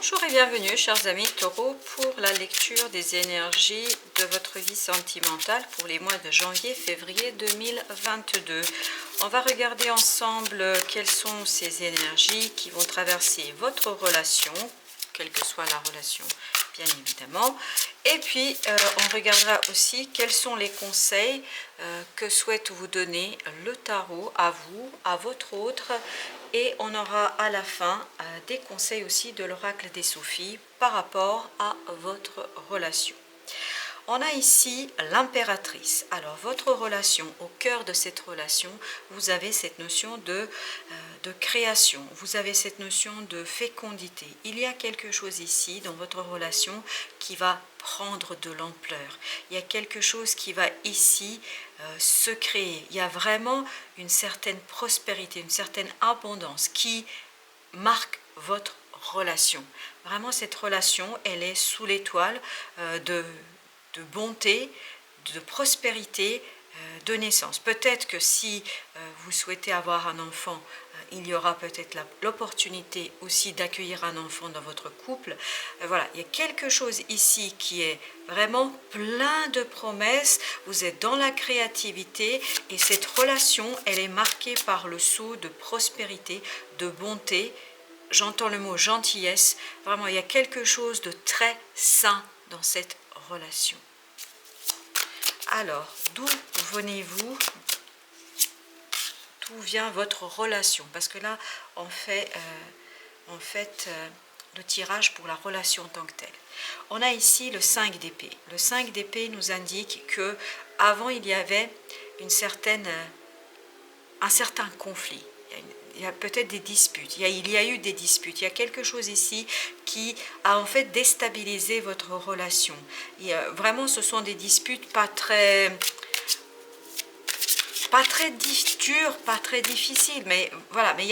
Bonjour et bienvenue chers amis Taureau pour la lecture des énergies de votre vie sentimentale pour les mois de janvier-février 2022. On va regarder ensemble quelles sont ces énergies qui vont traverser votre relation, quelle que soit la relation bien évidemment. Et puis on regardera aussi quels sont les conseils que souhaite vous donner le tarot à vous, à votre autre. Et on aura à la fin des conseils aussi de l'oracle des Sophie par rapport à votre relation. On a ici l'impératrice. Alors votre relation, au cœur de cette relation, vous avez cette notion de création, vous avez cette notion de fécondité. Il y a quelque chose ici dans votre relation qui va prendre de l'ampleur. Il y a quelque chose qui va ici se créer. Il y a vraiment une certaine prospérité, une certaine abondance qui marque votre relation. Vraiment cette relation, elle est sous l'étoile de bonté, de prospérité, de naissance. Peut-être que si vous souhaitez avoir un enfant, il y aura peut-être l'opportunité aussi d'accueillir un enfant dans votre couple. Voilà, il y a quelque chose ici qui est vraiment plein de promesses. Vous êtes dans la créativité et cette relation, elle est marquée par le sceau de prospérité, de bonté. J'entends le mot gentillesse. Vraiment, il y a quelque chose de très sain dans cette relation. Alors, d'où venez-vous? D'où vient votre relation? Parce que là, on fait le tirage pour la relation en tant que telle. On a ici le 5 d'épée. Le 5 d'épée nous indique que avant il y avait un certain conflit. Il y a peut-être des disputes, il y a eu des disputes, il y a quelque chose ici qui a en fait déstabilisé votre relation. Vraiment, ce sont des disputes pas très dures, pas très difficiles, mais voilà, mais il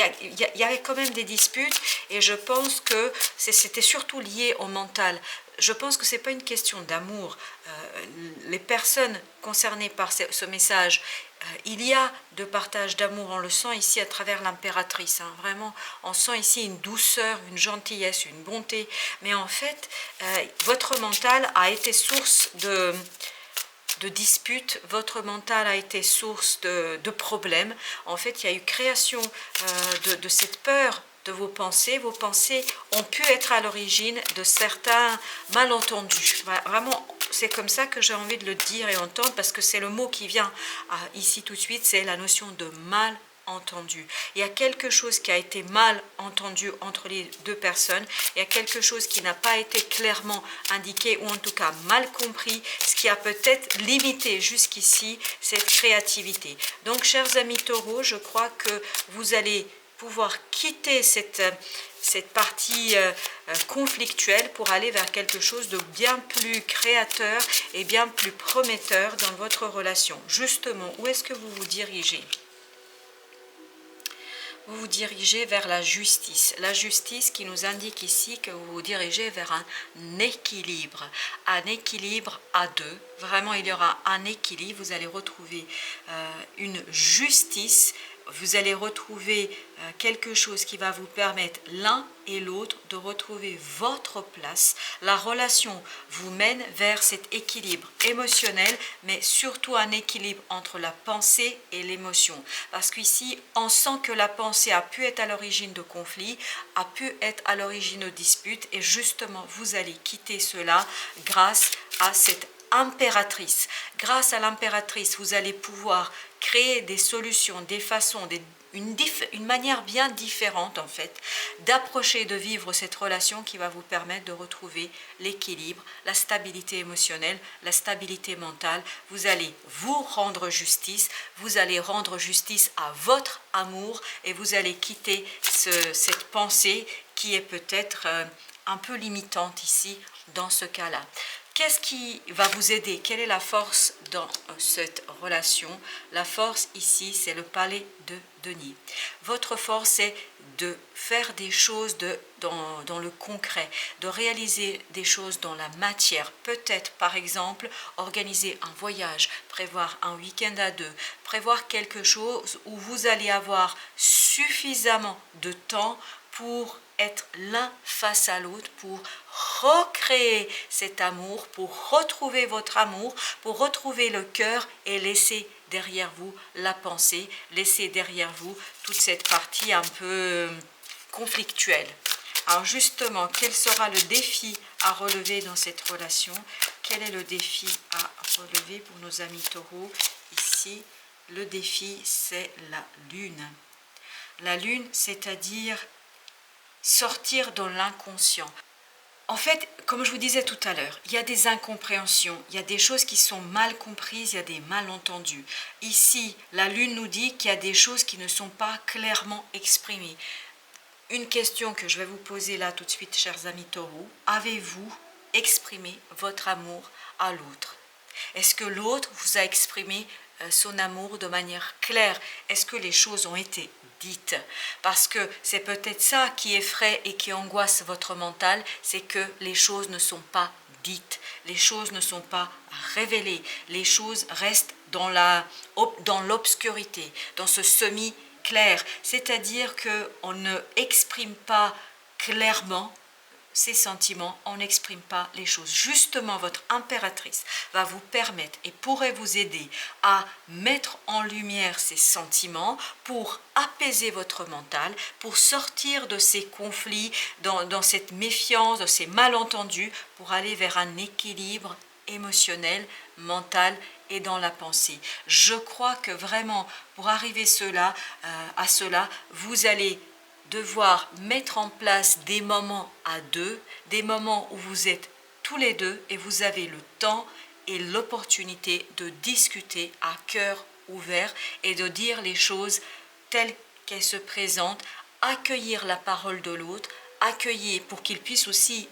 y avait quand même des disputes et je pense que c'était surtout lié au mental. Je pense que ce n'est pas une question d'amour. Les personnes concernées par ce message, il y a de partage d'amour, on le sent ici à travers l'impératrice. Hein. Vraiment, on sent ici une douceur, une gentillesse, une bonté. Mais en fait, votre mental a été source de disputes, votre mental a été source de problèmes. En fait, il y a eu création de cette peur de vos pensées. Vos pensées ont pu être à l'origine de certains malentendus. Vraiment, c'est comme ça que j'ai envie de le dire et entendre, parce que c'est le mot qui vient ici tout de suite, c'est la notion de malentendu. Il y a quelque chose qui a été mal entendu entre les deux personnes, il y a quelque chose qui n'a pas été clairement indiqué, ou en tout cas mal compris, ce qui a peut-être limité jusqu'ici cette créativité. Donc chers amis taureaux, je crois que vous allez pouvoir quitter cette partie conflictuelle pour aller vers quelque chose de bien plus créateur et bien plus prometteur dans votre relation. Justement, où est-ce que vous vous dirigez? Vous vous dirigez vers la justice. La justice qui nous indique ici que vous vous dirigez vers un équilibre à deux. Vraiment, il y aura un équilibre. Vous allez retrouver une justice. Vous allez retrouver quelque chose qui va vous permettre l'un et l'autre de retrouver votre place. La relation vous mène vers cet équilibre émotionnel, mais surtout un équilibre entre la pensée et l'émotion. Parce qu'ici, on sent que la pensée a pu être à l'origine de conflits, a pu être à l'origine de disputes, et justement, vous allez quitter cela grâce à cette impératrice. Grâce à l'impératrice, vous allez pouvoir créer des solutions, des façons, une manière bien différente en fait d'approcher, de vivre cette relation qui va vous permettre de retrouver l'équilibre, la stabilité émotionnelle, la stabilité mentale. Vous allez vous rendre justice, vous allez rendre justice à votre amour et vous allez quitter cette pensée qui est peut-être un peu limitante ici dans ce cas-là. Qu'est-ce qui va vous aider? Quelle est la force dans cette relation? La force ici, c'est le palais de denier. Votre force, c'est de faire des choses dans le concret, de réaliser des choses dans la matière. Peut-être, par exemple, organiser un voyage, prévoir un week-end à deux, prévoir quelque chose où vous allez avoir suffisamment de temps pour être l'un face à l'autre, pour recréer cet amour, pour retrouver votre amour, pour retrouver le cœur et laisser derrière vous la pensée, laisser derrière vous toute cette partie un peu conflictuelle. Alors justement, quel sera le défi à relever dans cette relation? Quel est le défi à relever pour nos amis taureaux? Ici, le défi, c'est la lune. La lune, c'est-à-dire sortir de l'inconscient. En fait, comme je vous disais tout à l'heure, il y a des incompréhensions, il y a des choses qui sont mal comprises, il y a des malentendus. Ici, la lune nous dit qu'il y a des choses qui ne sont pas clairement exprimées. Une question que je vais vous poser là tout de suite, chers amis taureaux. Avez-vous exprimé votre amour à l'autre? Est-ce que l'autre vous a exprimé son amour de manière claire? Est-ce que les choses ont été dites? Parce que c'est peut-être ça qui effraie et qui angoisse votre mental, c'est que les choses ne sont pas dites, les choses ne sont pas révélées, les choses restent dans l'obscurité, dans ce semi-clair, c'est-à-dire qu'on ne exprime pas clairement ses sentiments, on n'exprime pas les choses. Justement, votre impératrice va vous permettre et pourrait vous aider à mettre en lumière ces sentiments pour apaiser votre mental, pour sortir de ces conflits, dans cette méfiance, de ces malentendus, pour aller vers un équilibre émotionnel, mental et dans la pensée. Je crois que vraiment, pour arriver à cela, vous allez devoir mettre en place des moments à deux, des moments où vous êtes tous les deux et vous avez le temps et l'opportunité de discuter à cœur ouvert et de dire les choses telles qu'elles se présentent, accueillir la parole de l'autre, accueillir pour qu'il puisse aussi,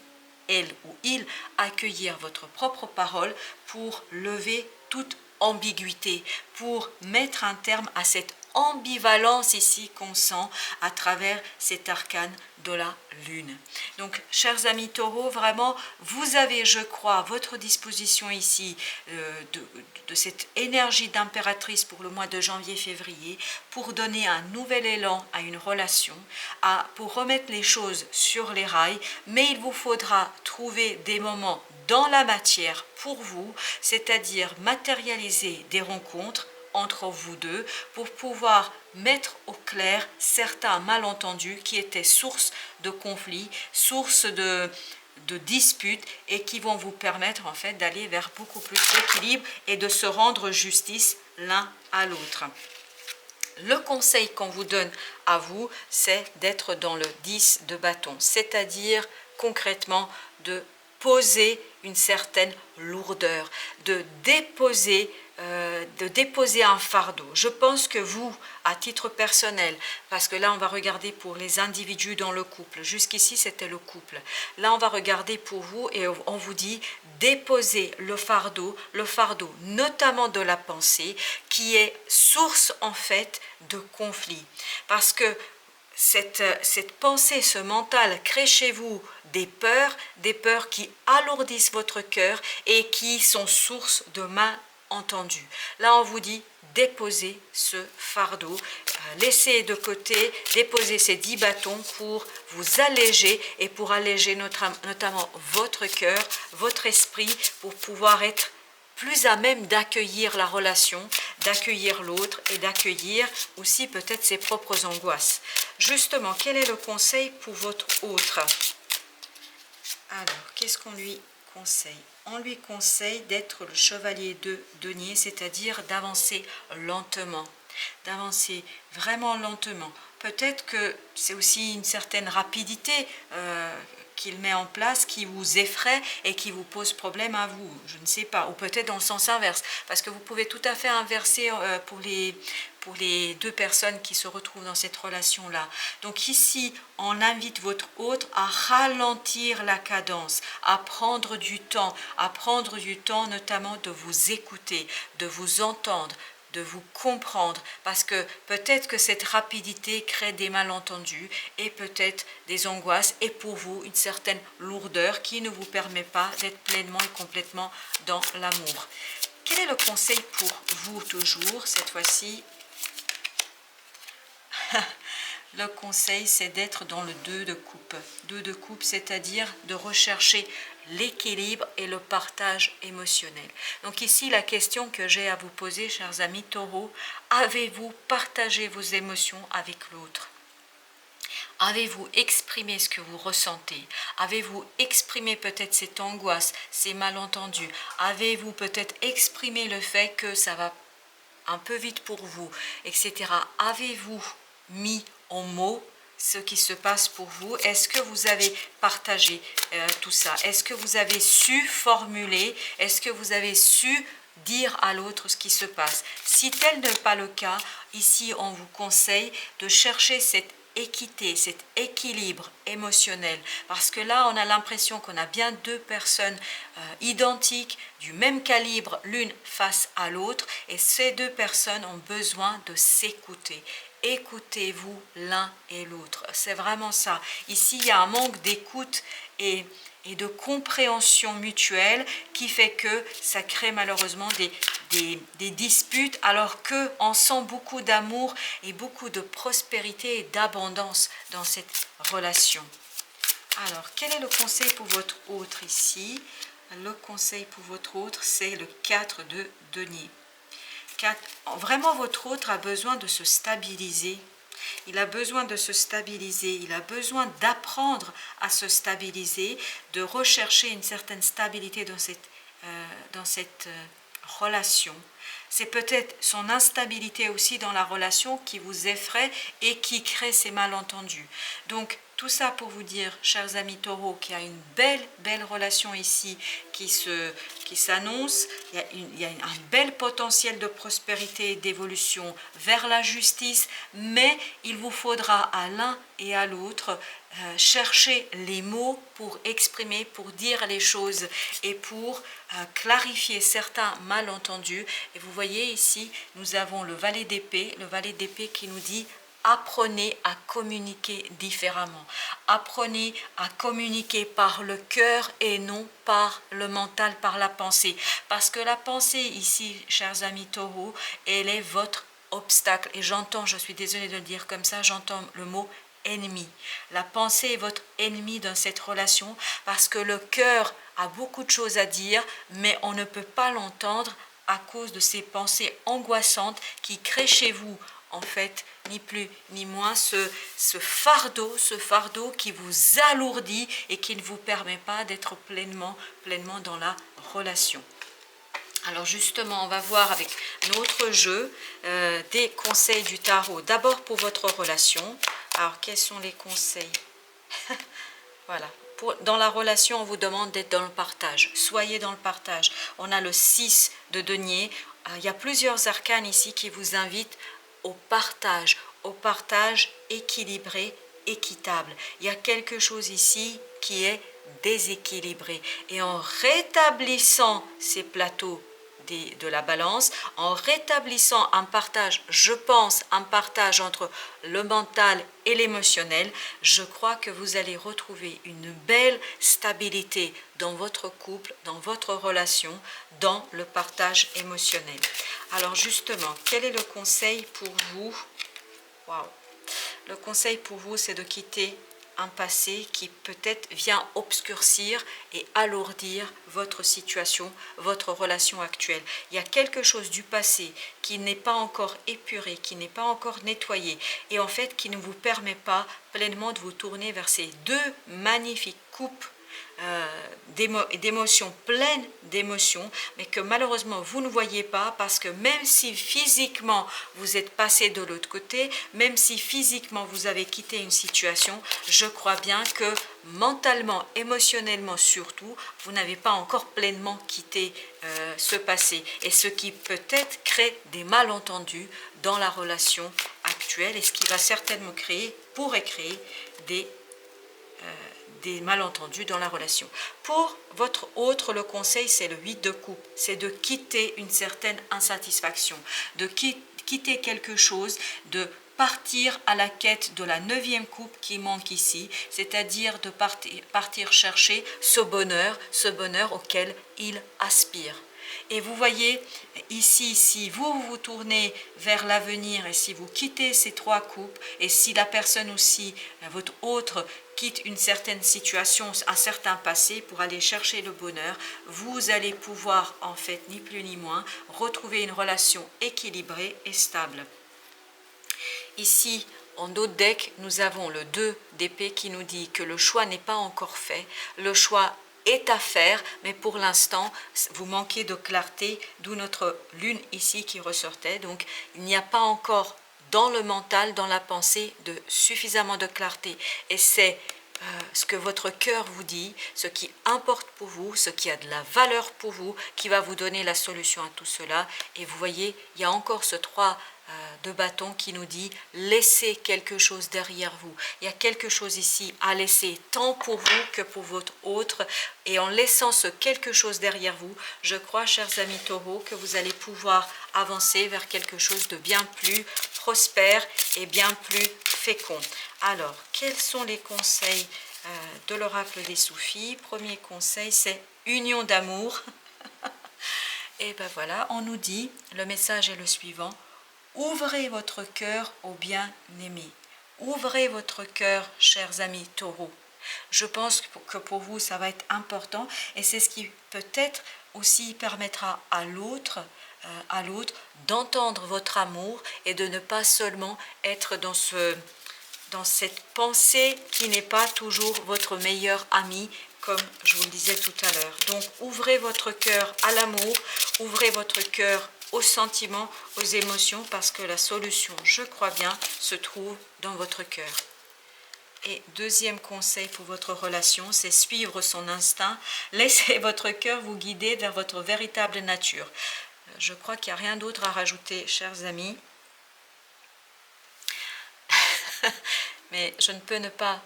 elle ou il, accueillir votre propre parole pour lever toute ambiguïté, pour mettre un terme à cette ambivalence ici qu'on sent à travers cet arcane de la lune. Donc, chers amis taureaux, vraiment, vous avez, je crois, à votre disposition ici de cette énergie d'impératrice pour le mois de janvier-février pour donner un nouvel élan à une relation, pour remettre les choses sur les rails, mais il vous faudra trouver des moments dans la matière pour vous, c'est-à-dire matérialiser des rencontres entre vous deux pour pouvoir mettre au clair certains malentendus qui étaient source de conflits, source de disputes et qui vont vous permettre en fait d'aller vers beaucoup plus d'équilibre et de se rendre justice l'un à l'autre. Le conseil qu'on vous donne à vous, c'est d'être dans le 10 de bâton, c'est-à-dire concrètement de poser une certaine lourdeur, de déposer un fardeau. Je pense que vous, à titre personnel, parce que là on va regarder pour les individus dans le couple, jusqu'ici c'était le couple, là on va regarder pour vous et on vous dit déposer le fardeau notamment de la pensée qui est source en fait de conflit, parce que cette pensée, ce mental crée chez vous des peurs qui alourdissent votre cœur et qui sont source de malentendus. Là, on vous dit déposez ce fardeau, laissez de côté, déposez ces 10 bâtons pour vous alléger et pour alléger notamment votre cœur, votre esprit, pour pouvoir être plus à même d'accueillir la relation, d'accueillir l'autre et d'accueillir aussi peut-être ses propres angoisses. Justement, quel est le conseil pour votre autre? Alors, qu'est-ce qu'on lui conseille? On lui conseille d'être le chevalier de denier, c'est-à-dire d'avancer lentement, d'avancer vraiment lentement. Peut-être que c'est aussi une certaine rapidité qu'il met en place, qui vous effraie et qui vous pose problème à vous, je ne sais pas, ou peut-être dans le sens inverse, parce que vous pouvez tout à fait inverser pour les deux personnes qui se retrouvent dans cette relation-là. Donc ici, on invite votre autre à ralentir la cadence, à prendre du temps notamment de vous écouter, de vous entendre, de vous comprendre, parce que peut-être que cette rapidité crée des malentendus et peut-être des angoisses et pour vous une certaine lourdeur qui ne vous permet pas d'être pleinement et complètement dans l'amour. Quel est le conseil pour vous toujours cette fois-ci? le conseil, c'est d'être dans le 2 de coupe. 2 de coupe, c'est-à-dire de rechercher l'équilibre et le partage émotionnel. Donc ici, la question que j'ai à vous poser, chers amis taureaux, avez-vous partagé vos émotions avec l'autre? Avez-vous exprimé ce que vous ressentez? Avez-vous exprimé peut-être cette angoisse, ces malentendus? Avez-vous peut-être exprimé le fait que ça va un peu vite pour vous, etc. Avez-vous mis en mots ce qui se passe pour vous? Est-ce que vous avez partagé tout ça? Est-ce que vous avez su formuler? Est-ce que vous avez su dire à l'autre ce qui se passe? Si tel n'est pas le cas, ici on vous conseille de chercher cette équité, cet équilibre émotionnel, parce que là on a l'impression qu'on a bien deux personnes identiques, du même calibre l'une face à l'autre, et ces deux personnes ont besoin de s'écouter. Écoutez-vous l'un et l'autre, c'est vraiment ça. Ici il y a un manque d'écoute et de compréhension mutuelle qui fait que ça crée malheureusement des disputes, alors qu'on sent beaucoup d'amour et beaucoup de prospérité et d'abondance dans cette relation. Alors, quel est le conseil pour votre autre ici? Le conseil pour votre autre, c'est le 4 de denier. Vraiment, votre autre a besoin de se stabiliser. Il a besoin de se stabiliser, il a besoin d'apprendre à se stabiliser, de rechercher une certaine stabilité dans cette relation. C'est peut-être son instabilité aussi dans la relation qui vous effraie et qui crée ces malentendus. Donc, tout ça pour vous dire, chers amis taureaux, qu'il y a une belle relation ici qui s'annonce. Il y a un bel potentiel de prospérité et d'évolution vers la justice, mais il vous faudra à l'un et à l'autre chercher les mots pour exprimer, pour dire les choses et pour clarifier certains malentendus. Et vous voyez ici, nous avons le valet d'épée qui nous dit: apprenez à communiquer différemment. Apprenez à communiquer par le cœur et non par le mental, par la pensée. Parce que la pensée ici, chers amis taureaux, elle est votre obstacle. Et j'entends, je suis désolée de le dire comme ça, j'entends le mot ennemi. La pensée est votre ennemi dans cette relation parce que le cœur a beaucoup de choses à dire, mais on ne peut pas l'entendre à cause de ces pensées angoissantes qui créent chez vous, en fait, ni plus ni moins, ce fardeau qui vous alourdit et qui ne vous permet pas d'être pleinement dans la relation. Alors justement, on va voir avec notre jeu des conseils du tarot. D'abord pour votre relation. Alors, quels sont les conseils? Voilà. Dans la relation, on vous demande d'être dans le partage. Soyez dans le partage. On a le 6 de denier. Il y a plusieurs arcanes ici qui vous invitent au partage équilibré, équitable. Il y a quelque chose ici qui est déséquilibré. Et en rétablissant ces plateaux de la balance, en rétablissant un partage, je pense, un partage entre le mental et l'émotionnel, je crois que vous allez retrouver une belle stabilité dans votre couple, dans votre relation, dans le partage émotionnel. Alors justement, quel est le conseil pour vous? Waouh! Le conseil pour vous, c'est de quitter un passé qui peut-être vient obscurcir et alourdir votre situation, votre relation actuelle. Il y a quelque chose du passé qui n'est pas encore épuré, qui n'est pas encore nettoyé et en fait qui ne vous permet pas pleinement de vous tourner vers ces deux magnifiques coupes d'émotions, pleines d'émotions, mais que malheureusement vous ne voyez pas parce que même si physiquement vous êtes passé de l'autre côté, même si physiquement vous avez quitté une situation, je crois bien que mentalement, émotionnellement surtout, vous n'avez pas encore pleinement quitté ce passé et ce qui peut-être crée des malentendus dans la relation actuelle et ce qui va certainement pourrait créer des malentendus dans la relation. Pour votre autre, le conseil, c'est le 8 de coupe. C'est de quitter une certaine insatisfaction, de quitter quelque chose, de partir à la quête de la 9e coupe qui manque ici, c'est-à-dire de partir chercher ce bonheur auquel il aspire. Et vous voyez ici, si vous vous tournez vers l'avenir et si vous quittez ces 3 coupes, et si la personne aussi, votre autre, quitte une certaine situation, un certain passé pour aller chercher le bonheur, vous allez pouvoir en fait, ni plus ni moins, retrouver une relation équilibrée et stable. Ici, en d'autres decks, nous avons le 2 d'épée qui nous dit que le choix n'est pas encore fait, le choix est à faire, mais pour l'instant, vous manquez de clarté, d'où notre lune ici qui ressortait. Donc, il n'y a pas encore dans le mental, dans la pensée, suffisamment de clarté. Et c'est ce que votre cœur vous dit, ce qui importe pour vous, ce qui a de la valeur pour vous, qui va vous donner la solution à tout cela. Et vous voyez, il y a encore ce 3 de bâton qui nous dit laissez quelque chose derrière vous. Il y a quelque chose ici à laisser, tant pour vous que pour votre autre. Et en laissant ce quelque chose derrière vous, je crois, chers amis taureaux, que vous allez pouvoir avancer vers quelque chose de bien plus prospère et bien plus fécond. Alors, quels sont les conseils de l'oracle des Soufis? Premier conseil, c'est union d'amour. Et ben voilà, on nous dit, le message est le suivant: ouvrez votre cœur au bien-aimé. Ouvrez votre cœur, chers amis taureaux. Je pense que pour vous, ça va être important et c'est ce qui peut-être aussi permettra à l'autre d'entendre votre amour et de ne pas seulement être dans cette pensée qui n'est pas toujours votre meilleur ami, comme je vous le disais tout à l'heure. Donc, ouvrez votre cœur à l'amour, ouvrez votre cœur aux sentiments, aux émotions, parce que la solution, je crois bien, se trouve dans votre cœur. Et deuxième conseil pour votre relation, c'est suivre son instinct. Laissez votre cœur vous guider vers votre véritable nature. Je crois qu'il n'y a rien d'autre à rajouter, chers amis. Mais je ne peux ne pas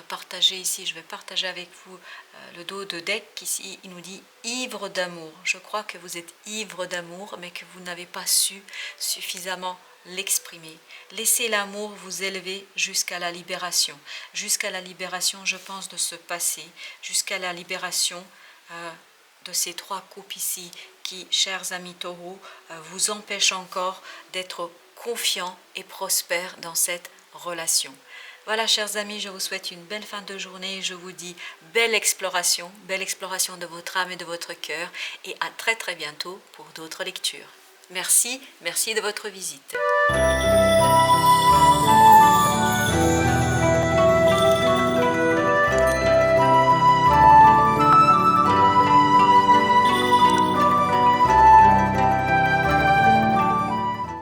partager ici, je vais partager avec vous le dos de deck ici, il nous dit ivre d'amour. Je crois que vous êtes ivre d'amour, mais que vous n'avez pas su suffisamment l'exprimer. Laissez l'amour vous élever jusqu'à la libération. Jusqu'à la libération, je pense, de ce passé, jusqu'à la libération de ces 3 coupes ici qui, chers amis taureaux, vous empêchent encore d'être confiants et prospères dans cette relation. Voilà, chers amis, je vous souhaite une belle fin de journée. Je vous dis belle exploration de votre âme et de votre cœur. Et à très très bientôt pour d'autres lectures. Merci de votre visite.